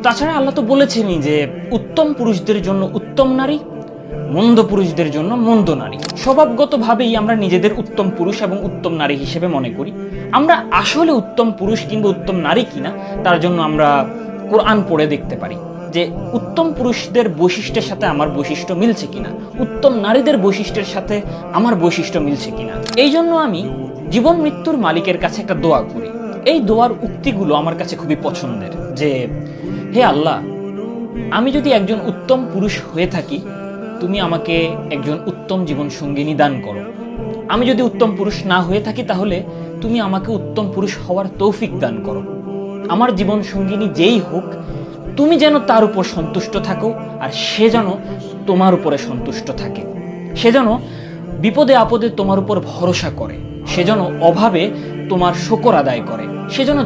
তাছাড়া আল্লাহ তো বলেছেনই যে উত্তম পুরুষদের জন্য উত্তম নারী, মন্দ পুরুষদের জন্য মন্দ নারী। স্বভাবগতভাবেই আমরা নিজেদের উত্তম পুরুষ এবং উত্তম নারী হিসেবে মনে করি। আমরা আসলে উত্তম পুরুষ কিংবা উত্তম নারী কিনা তার জন্য আমরা কোরআন পড়ে দেখতে পারি যে উত্তম পুরুষদের বৈশিষ্ট্যের সাথে আমার বৈশিষ্ট্য মিলছে কিনা, উত্তম নারীদের বৈশিষ্ট্যের সাথে আমার বৈশিষ্ট্য মিলছে কিনা। এই জন্য আমি জীবন মৃত্যুর মালিকের কাছে একটা দোয়া করি। এই দোয়ার উক্তিগুলো আমার কাছে খুবই পছন্দের, যে হে আল্লাহ, আমি যদি একজন উত্তম পুরুষ হয়ে থাকি, তুমি আমাকে একজন উত্তম জীবন সঙ্গিনী দান করো। আমি যদি উত্তম পুরুষ না হয়ে থাকি, তাহলে তুমি আমাকে উত্তম পুরুষ হওয়ার তৌফিক দান করো। আমার জীবন সঙ্গিনী যেই হোক, তুমি যেন তার উপর সন্তুষ্ট থাকো, আর সে যেন তোমার উপরে সন্তুষ্ট থাকে। সে যেন বিপদে আপদে তোমার উপর ভরসা করে, সে যেন অভাবে তোমার শকর আদায় করে, সে যেন